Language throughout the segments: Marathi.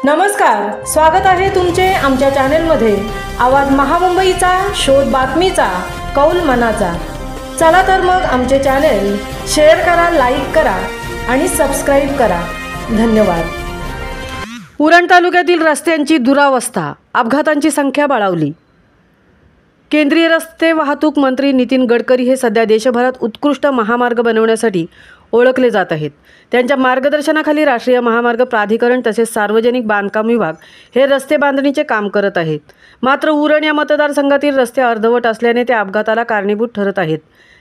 नमस्कार, स्वागत आहे तुमचे आमच्या चॅनलमध्ये। आवाज महामुंबईचा, शोध बातमीचा, कौल मनाचा। चला तर मग आमचे चॅनल शेअर करा, लाईक करा आणि सबस्क्राइब करा। धन्यवाद। उरण तालुक्यातील रस्त्यांची दुरावस्था, अपघातांची संख्या बळावली। केंद्रीय रस्ते वाहतूक मंत्री नितीन गडकरी हे सध्या देशभरात उत्कृष्ट महामार्ग बनवण्यासाठी ओळखले जात आहेत। त्यांच्या मार्गदर्शनाखाली राष्ट्रीय महामार्ग प्राधिकरण तसेच सार्वजनिक बांधकाम विभाग हे रस्ते बांधणीचे काम करत आहेत। मात्र उरण या मतदारसंघातील रस्ते अर्धवट असल्याने ते अपघाताला कारणीभूत ठरत आहेत।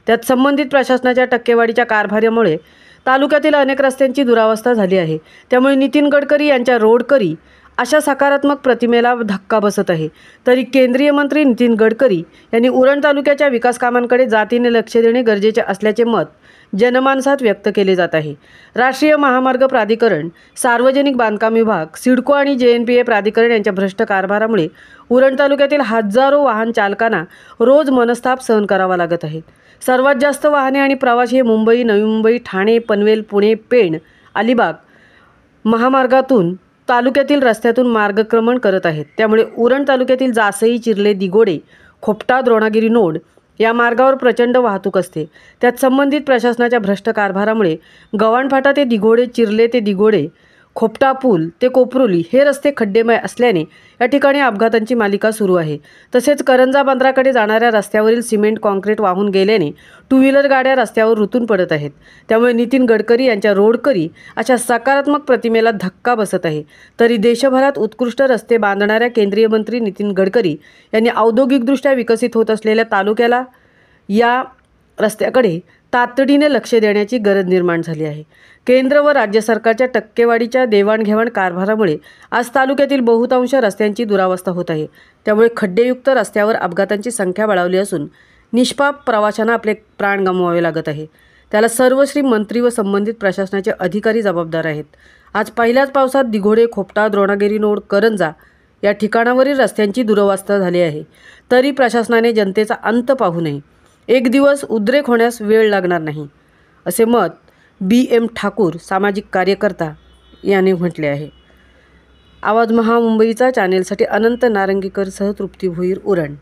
त्यात संबंधित प्रशासनाच्या टक्केवारीच्या कारभारामुळे तालुक्यातील अनेक रस्त्यांची दुरावस्था झाली आहे। त्यामुळे नितीन गडकरी यांच्या रोडकरी अशा सकारात्मक प्रतिमेला धक्का बसत आहे। तरी केंद्रीय मंत्री नितीन गडकरी यांनी उरण तालुक्याच्या विकास कामांकडे जातीने लक्ष देणे गरजेचे असल्याचे मत जनमानसात व्यक्त केले जात आहे। राष्ट्रीय महामार्ग प्राधिकरण, सार्वजनिक बांधकाम विभाग, सिडको आणि JNPA प्राधिकरण यांच्या भ्रष्ट कारभारामुळे उरण तालुक्यातील हजारो वाहन चालकांना रोज मनस्ताप सहन करावा लागत आहे। सर्वात जास्त वाहने आणि प्रवासी हे मुंबई, नवी मुंबई, ठाणे, पनवेल, पुणे, पेण, अलिबाग महामार्गातून तालुक्यातील रस्त्यातून मार्गक्रमण करत आहेत। त्यामुळे उरण तालुक्यातील जासई, चिर्ले, दिगोडे, खोपटा, द्रोणागिरी नोड या मार्गावर प्रचंड वाहतूक असते। त्यात संबंधित प्रशासनाच्या भ्रष्ट कारभारामुळे गव्हाणफाटा ते दिगोडे, चिर्ले ते दिगोडे, खोपटा पूल ते कोपरोली हे रस्ते खड्डेमय असल्याने या ठिकाणी अपघातांची मालिका सुरू आहे। तसेच करंजा बंदराकडे जाणाऱ्या रस्त्यावरील सिमेंट कॉन्क्रीट वाहून गेल्याने टू व्हीलर गाड्या रस्त्यावर रुतून पडत आहेत। त्यामुळे नितीन गडकरी यांच्या रोडकरी अशा सकारात्मक प्रतिमेला धक्का बसत आहे। तरी देशभरात उत्कृष्ट रस्ते बांधणाऱ्या केंद्रीय मंत्री नितीन गडकरी यांनी औद्योगिकदृष्ट्या विकसित होत असलेल्या तालुक्याला या रस्त्याकडे तातडीने लक्ष देण्याची गरज निर्माण झाली आहे। केंद्र व राज्य सरकारच्या टक्केवारीच्या देवाणघेवाण कारभारामुळे आज तालुक्यातील बहुतांश रस्त्यांची दुरावस्था होत आहे। त्यामुळे खड्डेयुक्त रस्त्यावर अपघातांची संख्या बळावली असून निष्पाप प्रवाशांना आपले प्राण गमवावे लागत आहे। त्याला सर्वश्री मंत्री व संबंधित प्रशासनाचे अधिकारी जबाबदार आहेत। आज पहिल्याच पावसात दिघोडे, खोपटा, द्रोणागिरी नोड, करंजा या ठिकाणावरील रस्त्यांची दुरावस्था झाली आहे। तरी प्रशासनाने जनतेचा अंत पाहू नये, एक दिवस उद्रेक होण्यास वेळ लागणार नाही, असे मत BM ठाकूर सामाजिक कार्यकर्ता यांनी म्हटले आहे। आवाज महामुंबईचा चॅनेलसाठी अनंत नारंगीकर सह तृप्ती भोईर, उरण।